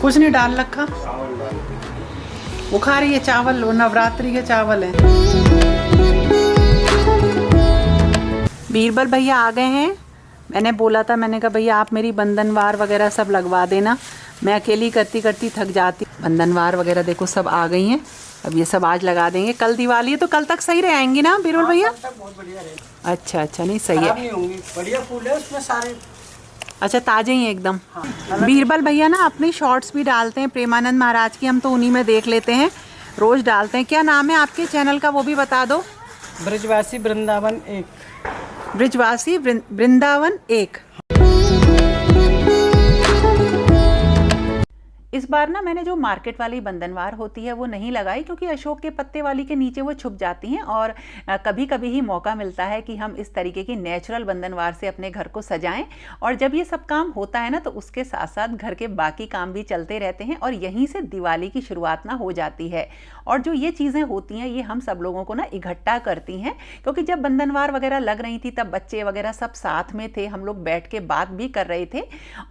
कुछ नहीं डाल रखा, बुखार ये चावल नवरात्रि के चावल हैं। बीरबल भैया आ गए हैं। मैंने बोला था, मैंने कहा भैया आप मेरी बंधनवार वगैरह सब लगवा देना, मैं अकेली करती करती थक जाती। बंधनवार वगैरह देखो सब आ गई हैं, अब ये सब आज लगा देंगे। कल दिवाली है तो कल तक सही रहेंगी ना बीरबल भैया? बहुत बढ़िया रहेगी। अच्छा अच्छा, नहीं सही है, नहीं होंगी, बढ़िया फूल है उसमें सारे। अच्छा ताजे ही एकदम। हाँ। बीरबल भैया ना अपनी शॉर्ट्स भी डालते हैं प्रेमानंद महाराज की, हम तो उन्हीं में देख लेते हैं, रोज डालते हैं। क्या नाम है आपके चैनल का वो भी बता दो। ब्रजवासी वृंदावन 1। ब्रजवासी वृंदावन 1। इस बार ना मैंने जो मार्केट वाली बंधनवार होती है वो नहीं लगाई, क्योंकि अशोक के पत्ते वाली के नीचे वो छुप जाती हैं और कभी कभी ही मौका मिलता है कि हम इस तरीके की नेचुरल बंधनवार से अपने घर को सजाएं। और जब ये सब काम होता है ना तो उसके साथ साथ घर के बाकी काम भी चलते रहते हैं और यहीं से दिवाली की शुरुआत ना हो जाती है। और जो ये चीज़ें होती हैं ये हम सब लोगों को ना इकट्ठा करती हैं, क्योंकि जब बंधनवार वगैरह लग रही थी तब बच्चे वगैरह सब साथ में थे, हम लोग बैठ के बात भी कर रहे थे।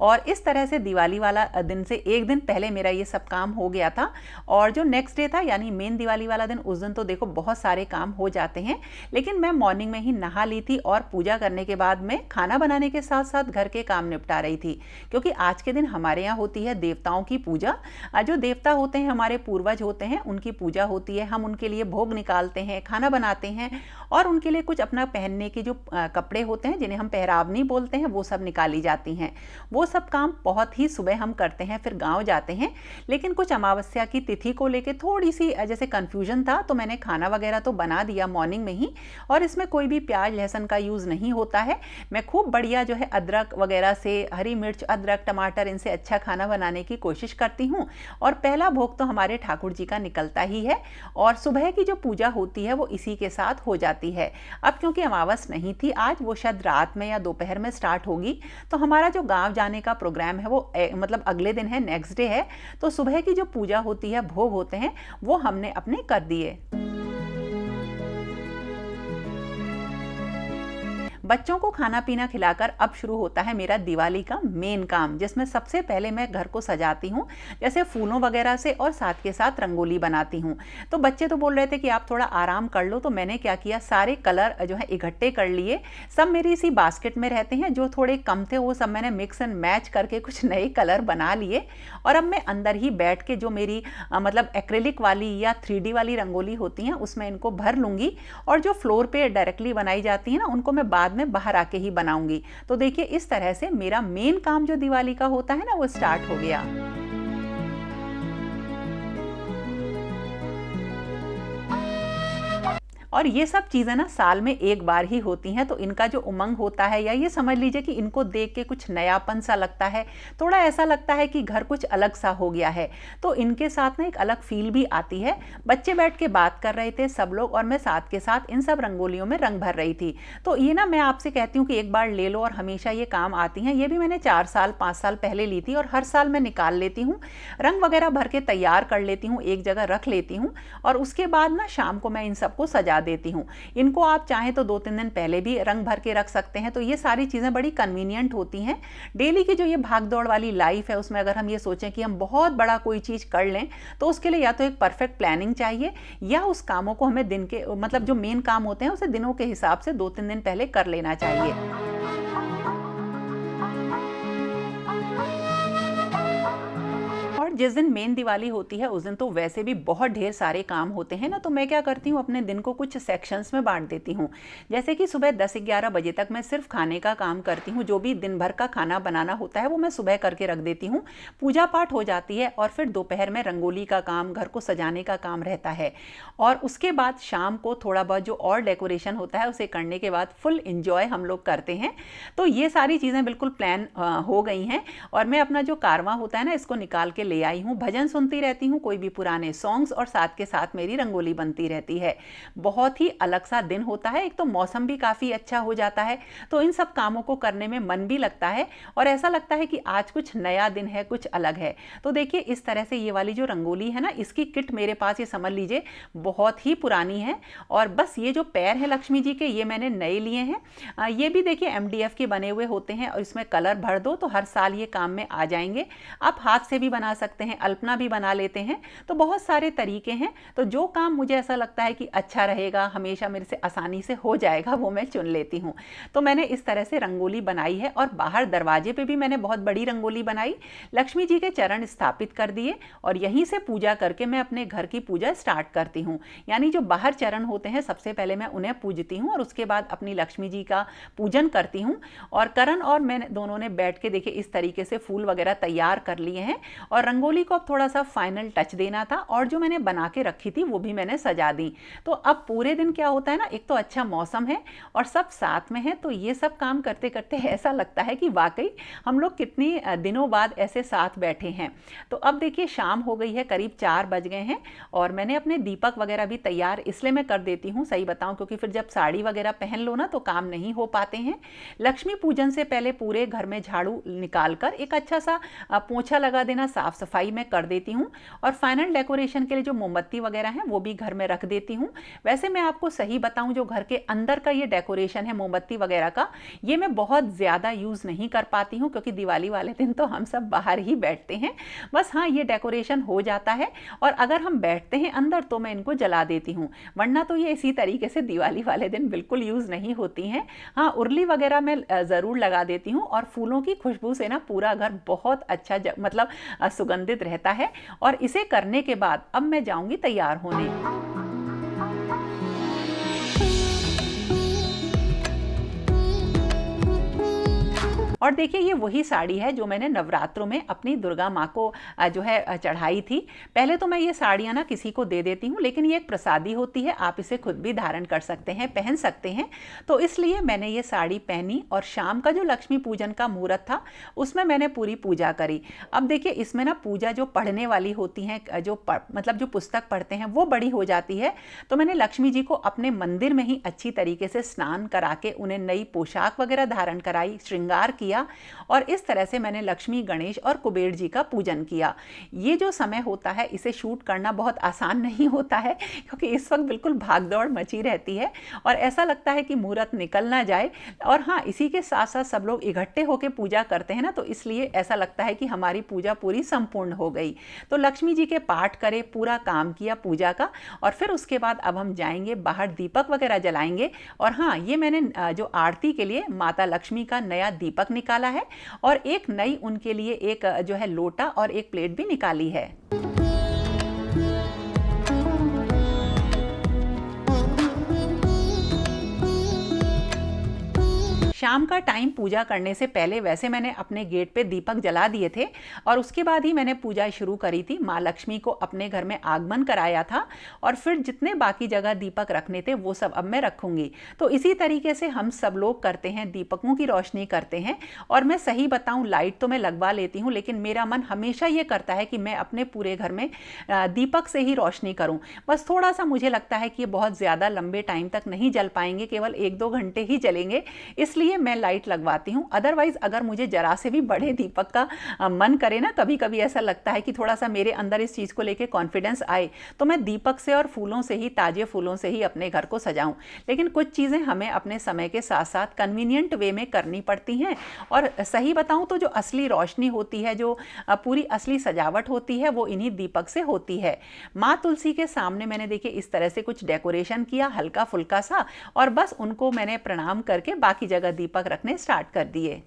और इस तरह से दिवाली वाला दिन से एक दिन पहले मेरा ये सब काम हो गया था। और जो नेक्स्ट डे था यानी मेन दिवाली वाला दिन, उस दिन तो देखो बहुत सारे काम हो जाते हैं, लेकिन मैं मॉर्निंग में ही नहा ली थी और पूजा करने के बाद मैं खाना बनाने के साथ साथ घर के काम निपटा रही थी। क्योंकि आज के दिन हमारे यहाँ होती है देवताओं की पूजा। जो देवता होते हैं हमारे पूर्वज होते हैं, उनकी पूजा होती है, हम उनके लिए भोग निकालते हैं, खाना बनाते हैं और उनके लिए कुछ अपना पहनने के जो कपड़े होते हैं जिन्हें हम पहरावनी बोलते हैं वो सब निकाली जाती हैं। वो सब काम बहुत ही सुबह हम करते हैं, फिर गाँव जाते हैं। लेकिन कुछ अमावस्या की तिथि को लेके थोड़ी सी जैसे कन्फ्यूजन था, तो मैंने खाना वगैरह तो बना दिया मॉर्निंग में ही। और इसमें कोई भी प्याज लहसुन का यूज़ नहीं होता है। मैं खूब बढ़िया जो है अदरक वगैरह से, हरी मिर्च अदरक टमाटर इनसे अच्छा खाना बनाने की कोशिश करती हूँ। और पहला भोग तो हमारे ठाकुर जी का निकलता ही है और सुबह की जो पूजा होती है वो इसी के साथ हो जाती है। अब क्योंकि अमावस नहीं थी आज, वो शायद रात में या दोपहर में स्टार्ट होगी, तो हमारा जो गाँव जाने का प्रोग्राम है वो मतलब अगले दिन है, नेक्स्ट डे है। तो सुबह की जो पूजा होती है, भोग होते हैं, वो हमने अपने कर दिए। बच्चों को खाना पीना खिलाकर अब शुरू होता है मेरा दिवाली का मेन काम, जिसमें सबसे पहले मैं घर को सजाती हूँ, जैसे फूलों वगैरह से, और साथ के साथ रंगोली बनाती हूँ। तो बच्चे तो बोल रहे थे कि आप थोड़ा आराम कर लो, तो मैंने क्या किया, सारे कलर जो है इकट्ठे कर लिए। सब मेरी इसी बास्केट में रहते हैं, जो थोड़े कम थे वो सब मैंने मिक्स एंड मैच करके कुछ नए कलर बना लिए। और अब मैं अंदर ही बैठ के जो मेरी मतलब एक्रेलिक वाली या 3D वाली रंगोली होती हैं उसमें इनको भर लूँगी। और जो फ्लोर पे डायरेक्टली बनाई जाती है ना, उनको मैं बाद में बाहर आके ही बनाऊंगी। तो देखिए इस तरह से मेरा मेन काम जो दिवाली का होता है ना वो स्टार्ट हो गया। और ये सब चीज़ें ना साल में एक बार ही होती हैं, तो इनका जो उमंग होता है, या ये समझ लीजिए कि इनको देख के कुछ नयापन सा लगता है, थोड़ा ऐसा लगता है कि घर कुछ अलग सा हो गया है। तो इनके साथ ना एक अलग फील भी आती है। बच्चे बैठ के बात कर रहे थे सब लोग, और मैं साथ के साथ इन सब रंगोलियों में रंग भर रही थी। तो ये ना मैं आपसे कहती हूँ कि एक बार ले लो और हमेशा ये काम आती हैं। ये भी मैंने 4 साल 5 साल पहले ली थी और हर साल मैं निकाल लेती हूँ, रंग वगैरह भर के तैयार कर लेती हूँ, एक जगह रख लेती हूँ। और उसके बाद ना शाम को मैं इन सबको सजा देती हूँ। इनको आप चाहें तो 2-3 दिन पहले भी रंग भर के रख सकते हैं। तो ये सारी चीज़ें बड़ी कन्वीनियंट होती हैं। डेली की जो ये भागदौड़ वाली लाइफ है उसमें अगर हम ये सोचें कि हम बहुत बड़ा कोई चीज़ कर लें, तो उसके लिए या तो एक परफेक्ट प्लानिंग चाहिए, या उस कामों को हमें दिन के मतलब जो मेन काम होते हैं उसे दिनों के हिसाब से 2-3 दिन पहले कर लेना चाहिए। जिस दिन मेन दिवाली होती है उस दिन तो वैसे भी बहुत ढेर सारे काम होते हैं ना, तो मैं क्या करती हूँ अपने दिन को कुछ सेक्शंस में बांट देती हूँ। जैसे कि सुबह 10-11 बजे तक मैं सिर्फ खाने का काम करती हूँ, जो भी दिन भर का खाना बनाना होता है वो मैं सुबह करके रख देती हूँ, पूजा पाठ हो जाती है और फिर दोपहर में रंगोली का काम, घर को सजाने का काम रहता है। और उसके बाद शाम को थोड़ा बहुत जो और डेकोरेशन होता है उसे करने के बाद फुल इंजॉय हम लोग करते हैं। तो ये सारी चीज़ें बिल्कुल प्लान हो गई हैं और मैं अपना जो कारवां होता है ना इसको निकाल के ले आई हूँ, भजन सुनती रहती हूँ, कोई भी पुराने सॉन्ग्स, और साथ के साथ मेरी रंगोली बनती रहती है। बहुत ही अलग सा दिन होता है, एक तो मौसम भी काफ़ी अच्छा हो जाता है, तो इन सब कामों को करने में मन भी लगता है और ऐसा लगता है कि आज कुछ नया दिन है, कुछ अलग है। तो देखिए इस तरह से ये वाली जो रंगोली है ना, इसकी किट मेरे पास ये समझ लीजिए बहुत ही पुरानी है। और बस ये जो पैर है लक्ष्मी जी के, ये मैंने नए लिए हैं। ये भी देखिए MDF के बने हुए होते हैं और इसमें कलर भर दो तो हर साल ये काम में आ जाएंगे। आप हाथ से भी बना सकते हैं, अल्पना भी बना लेते हैं, तो बहुत सारे तरीके हैं। तो जो काम मुझे ऐसा लगता है कि अच्छा रहेगा, हमेशा मेरे से आसानी से हो जाएगा, वो मैं चुन लेती हूँ। तो मैंने इस तरह से रंगोली बनाई है और बाहर दरवाजे पे भी मैंने बहुत बड़ी रंगोली बनाई, लक्ष्मी जी के चरण स्थापित कर दिए और यहीं से पूजा करके मैं अपने घर की पूजा स्टार्ट करती हूँ। यानी जो बाहर चरण होते हैं सबसे पहले मैं उन्हें पूजती हूँ और उसके बाद अपनी लक्ष्मी जी का पूजन करती हूँ। और करण और मैं दोनों ने बैठ के देखिए इस तरीके से फूल वगैरह तैयार कर लिए हैं और रंगोली को अब थोड़ा सा फाइनल टच देना था और जो मैंने बना के रखी थी वो भी मैंने सजा दी। तो अब पूरे दिन क्या होता है ना, एक तो अच्छा मौसम है और सब साथ में है, तो ये सब काम करते करते ऐसा लगता है कि वाकई हम लोग कितनी दिनों बाद ऐसे साथ बैठे हैं। तो अब देखिए शाम हो गई है, करीब 4 बज गए हैं और मैंने अपने दीपक वगैरह भी तैयार इसलिए मैं कर देती हूँ, सही बताऊँ, क्योंकि फिर जब साड़ी वगैरह पहन लो ना तो काम नहीं हो पाते हैं। लक्ष्मी पूजन से पहले पूरे घर में झाड़ू निकाल कर एक अच्छा सा पोछा लगा देना, साफ सफाई मैं कर देती हूँ और फाइनल डेकोरेशन के लिए जो मोमबत्ती वगैरह हैं वो भी घर में रख देती हूँ। वैसे मैं आपको सही बताऊँ, जो घर के अंदर का ये डेकोरेशन है मोमबत्ती वगैरह का, ये मैं बहुत ज़्यादा यूज़ नहीं कर पाती हूँ क्योंकि दिवाली वाले दिन तो हम सब बाहर ही बैठते हैं। बस हाँ, ये डेकोरेशन हो जाता है और अगर हम बैठते हैं अंदर तो मैं इनको जला देती हूँ, वरना तो ये इसी तरीके से दिवाली वाले दिन बिल्कुल यूज़ नहीं होती हैं। हाँ, उर्ली वगैरह मैं ज़रूर लगा देती हूँ और फूलों की खुशबू से ना पूरा घर बहुत अच्छा मतलब सुगंधित रहता है। और इसे करने के बाद अब मैं जाऊंगी तैयार होने। और देखिए ये वही साड़ी है जो मैंने नवरात्रों में अपनी दुर्गा माँ को जो है चढ़ाई थी। पहले तो मैं ये साड़ियाँ ना किसी को दे देती हूँ, लेकिन ये एक प्रसादी होती है, आप इसे खुद भी धारण कर सकते हैं, पहन सकते हैं। तो इसलिए मैंने ये साड़ी पहनी और शाम का जो लक्ष्मी पूजन का मुहूर्त था उसमें मैंने पूरी पूजा करी। अब देखिए इसमें ना पूजा जो पढ़ने वाली होती हैं, मतलब जो पुस्तक पढ़ते हैं वो बड़ी हो जाती है। तो मैंने लक्ष्मी जी को अपने मंदिर में ही अच्छी तरीके से स्नान करा के उन्हें नई पोशाक वगैरह धारण कराई, श्रृंगार किया और इस तरह से मैंने लक्ष्मी, गणेश और कुबेर जी का पूजन किया। ये जो समय होता है इसे शूट करना बहुत आसान नहीं होता है क्योंकि इस वक्त बिल्कुल भागदौड़ मची रहती है और ऐसा लगता है कि मुहूर्त निकल ना जाए। और हाँ, इसी के साथ साथ सब लोग इकट्ठे होकर पूजा करते हैं ना, तो इसलिए ऐसा लगता है कि हमारी पूजा पूरी संपूर्ण हो गई। तो लक्ष्मी जी के पाठ करे, पूरा काम किया पूजा का और फिर उसके बाद अब हम जाएंगे बाहर, दीपक वगैरह जलाएंगे। और हाँ, ये मैंने जो आरती के लिए माता लक्ष्मी का नया दीपक निकाला है और एक नई उनके लिए एक जो है लोटा और एक प्लेट भी निकाली है। शाम का टाइम पूजा करने से पहले वैसे मैंने अपने गेट पे दीपक जला दिए थे और उसके बाद ही मैंने पूजा शुरू करी थी। माँ लक्ष्मी को अपने घर में आगमन कराया था और फिर जितने बाकी जगह दीपक रखने थे वो सब अब मैं रखूंगी। तो इसी तरीके से हम सब लोग करते हैं, दीपकों की रोशनी करते हैं। और मैं सही बताऊं, लाइट तो मैं लगवा लेती हूँ, लेकिन मेरा मन हमेशा ये करता है कि मैं अपने पूरे घर में दीपक से ही रोशनी करूँ। बस थोड़ा सा मुझे लगता है कि ये बहुत ज़्यादा लंबे टाइम तक नहीं जल पाएंगे, केवल 1-2 घंटे ही जलेंगे, इसलिए मैं लाइट लगवाती हूँ। अदरवाइज अगर मुझे जरा से भी बड़े दीपक का मन करे ना, कभी कभी ऐसा लगता है कि थोड़ा सा मेरे अंदर इस चीज़ को लेके कॉन्फिडेंस आए, तो मैं दीपक से और फूलों से ही, ताजे फूलों से ही अपने घर को सजाऊं। लेकिन कुछ चीज़ें हमें अपने समय के साथ साथ कन्वीनियंट वे में करनी पड़ती हैं। और सही बताऊं तो जो असली रोशनी होती है, जो पूरी असली सजावट होती है, वो इन्हीं दीपक से होती है। माँ तुलसी के सामने मैंने देखिए इस तरह से कुछ डेकोरेशन किया, हल्का फुल्का सा, और बस उनको मैंने प्रणाम करके बाकी जगह दीपक रखने स्टार्ट कर दिए।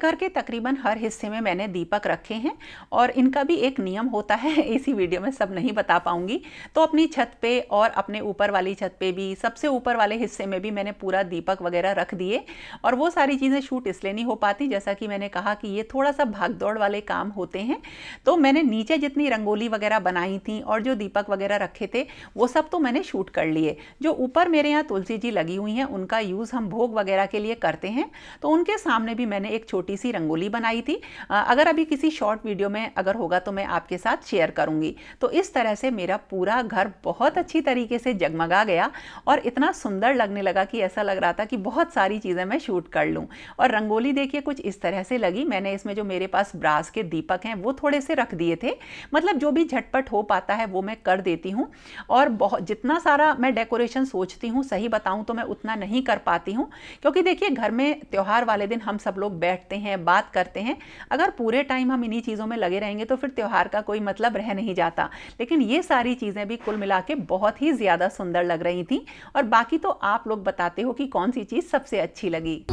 घर के तकरीबन हर हिस्से में मैंने दीपक रखे हैं और इनका भी एक नियम होता है, इसी वीडियो में सब नहीं बता पाऊंगी। तो अपनी छत पे और अपने ऊपर वाली छत पे भी, सबसे ऊपर वाले हिस्से में भी मैंने पूरा दीपक वगैरह रख दिए। और वो सारी चीज़ें शूट इसलिए नहीं हो पाती, जैसा कि मैंने कहा कि ये थोड़ा सा भागदौड़ वाले काम होते हैं। तो मैंने नीचे जितनी रंगोली वगैरह बनाई थी और जो दीपक वगैरह रखे थे वो सब तो मैंने शूट कर लिए। जो ऊपर मेरे यहाँ तुलसी जी लगी हुई हैं उनका यूज़ हम भोग वगैरह के लिए करते हैं, तो उनके सामने भी मैंने एक छोटी सी रंगोली बनाई थी। अगर अभी किसी शॉर्ट वीडियो में अगर होगा तो मैं आपके साथ शेयर करूंगी। तो इस तरह से मेरा पूरा घर बहुत अच्छी तरीके से जगमगा गया और इतना सुंदर लगने लगा कि ऐसा लग रहा था कि बहुत सारी चीज़ें मैं शूट कर लूँ। और रंगोली देखिए कुछ इस तरह से लगी। मैंने इसमें जो मेरे पास ब्रास के दीपक हैं वो थोड़े से रख दिए थे, मतलब जो भी झटपट हो पाता है वो मैं कर देती हूँ। और बहुत जितना सारा मैं डेकोरेशन सोचती हूँ, सही बताऊँ तो मैं उतना नहीं कर पाती हूँ, क्योंकि देखिए घर में त्यौहार वाले दिन हम सब लोग बैठते हैं, बात करते हैं। अगर पूरे टाइम हम इन्हीं चीज़ों में लगे रहेंगे तो फिर त्यौहार का कोई मतलब रह नहीं जाता। लेकिन ये सारी चीज़ें भी कुल मिला के बहुत ही ज़्यादा सुंदर लग रही थी। और बाकी तो आप लोग बताते हो कि कौन सी चीज़ सबसे अच्छी लगी।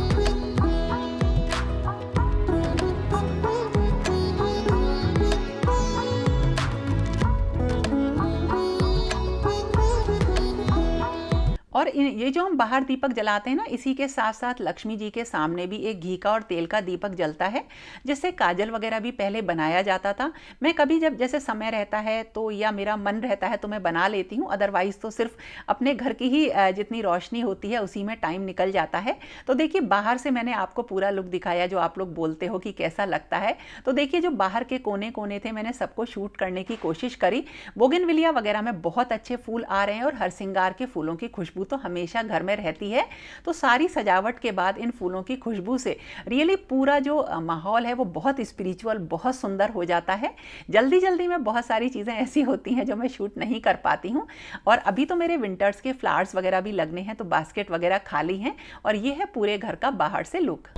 और ये जो हम बाहर दीपक जलाते हैं ना, इसी के साथ साथ लक्ष्मी जी के सामने भी एक घी का और तेल का दीपक जलता है, जिससे काजल वगैरह भी पहले बनाया जाता था। मैं कभी जब जैसे समय रहता है तो या मेरा मन रहता है तो मैं बना लेती हूँ, अदरवाइज़ तो सिर्फ अपने घर की ही जितनी रोशनी होती है उसी में टाइम निकल जाता है। तो देखिए बाहर से मैंने आपको पूरा लुक दिखाया, जो आप लोग बोलते हो कि कैसा लगता है। तो देखिए जो बाहर के कोने कोने थे मैंने सबको शूट करने की कोशिश करी। बोगनविलिया वगैरह में बहुत अच्छे फूल आ रहे हैं और हर सिंगार के फूलों की खुशबू तो हमेशा घर में रहती है। तो सारी सजावट के बाद इन फूलों की खुशबू से रियली पूरा जो माहौल है वो बहुत स्पिरिचुअल, बहुत सुंदर हो जाता है। जल्दी जल्दी में बहुत सारी चीज़ें ऐसी होती हैं जो मैं शूट नहीं कर पाती हूँ। और अभी तो मेरे विंटर्स के फ्लावर्स वगैरह भी लगने हैं, तो बास्केट वगैरह खाली हैं। और ये है पूरे घर का बाहर से लुक।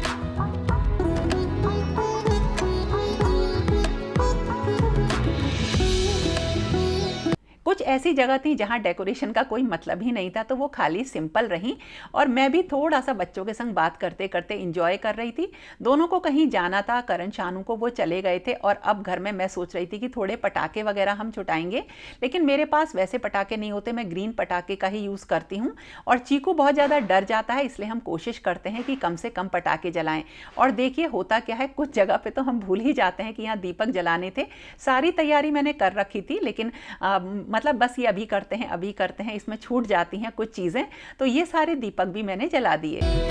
कुछ ऐसी जगह थी जहां डेकोरेशन का कोई मतलब ही नहीं था, तो वो खाली सिंपल रही। और मैं भी थोड़ा सा बच्चों के संग बात करते करते इंजॉय कर रही थी। दोनों को कहीं जाना था, करण शानू को, वो चले गए थे। और अब घर में मैं सोच रही थी कि थोड़े पटाखे वगैरह हम छुटाएंगे, लेकिन मेरे पास वैसे पटाखे नहीं होते, मैं ग्रीन पटाखे का ही यूज़ करती हूँ। और चीकू बहुत ज़्यादा डर जाता है, इसलिए हम कोशिश करते हैं कि कम से कम पटाखे जलाएं। और देखिए होता क्या है, कुछ जगह पे तो हम भूल ही जाते हैं कि यहाँ दीपक जलाने थे। सारी तैयारी मैंने कर रखी थी, लेकिन मतलब बस ये अभी करते हैं, इसमें छूट जाती हैं कुछ चीज़ें। तो ये सारे दीपक भी मैंने जला दिए।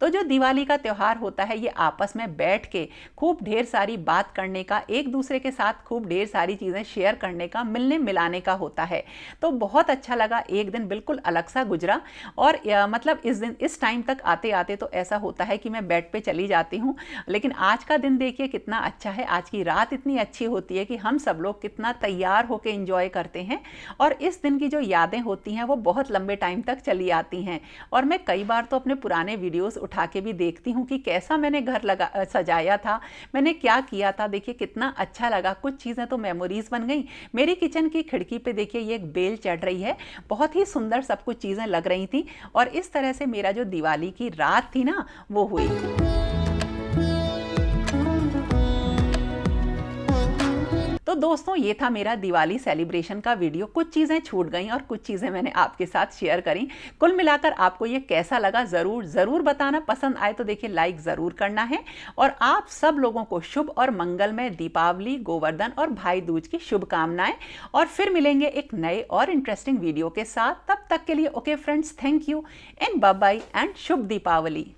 तो जो दिवाली का त्यौहार होता है ये आपस में बैठ के खूब ढेर सारी बात करने का, एक दूसरे के साथ खूब ढेर सारी चीज़ें शेयर करने का, मिलने मिलाने का होता है। तो बहुत अच्छा लगा, एक दिन बिल्कुल अलग सा गुजरा। और मतलब इस टाइम तक आते आते तो ऐसा होता है कि मैं बेड पे चली जाती हूँ। लेकिन आज का दिन देखिए कितना अच्छा है, आज की रात इतनी अच्छी होती है कि हम सब लोग कितना तैयार होकर इंजॉय करते हैं। और इस दिन की जो यादें होती हैं वो बहुत लंबे टाइम तक चली आती हैं। और मैं कई बार तो अपने पुराने वीडियोज़ उठा के भी देखती हूँ कि कैसा मैंने घर सजाया था, मैंने क्या किया था। देखिए कितना अच्छा लगा, कुछ चीज़ें तो मेमोरीज बन गई। मेरी किचन की खिड़की पे देखिए ये एक बेल चढ़ रही है, बहुत ही सुंदर सब कुछ चीज़ें लग रही थी। और इस तरह से मेरा जो दिवाली की रात थी ना वो हुई। तो दोस्तों ये था मेरा दिवाली सेलिब्रेशन का वीडियो। कुछ चीज़ें छूट गई और कुछ चीज़ें मैंने आपके साथ शेयर करी। कुल मिलाकर आपको ये कैसा लगा ज़रूर बताना। पसंद आए तो देखिए लाइक ज़रूर करना है। और आप सब लोगों को शुभ और मंगलमय दीपावली, गोवर्धन और भाई दूज की शुभकामनाएं। और फिर मिलेंगे एक नए और इंटरेस्टिंग वीडियो के साथ। तब तक के लिए okay friends, thank you and bye bye and शुभ दीपावली।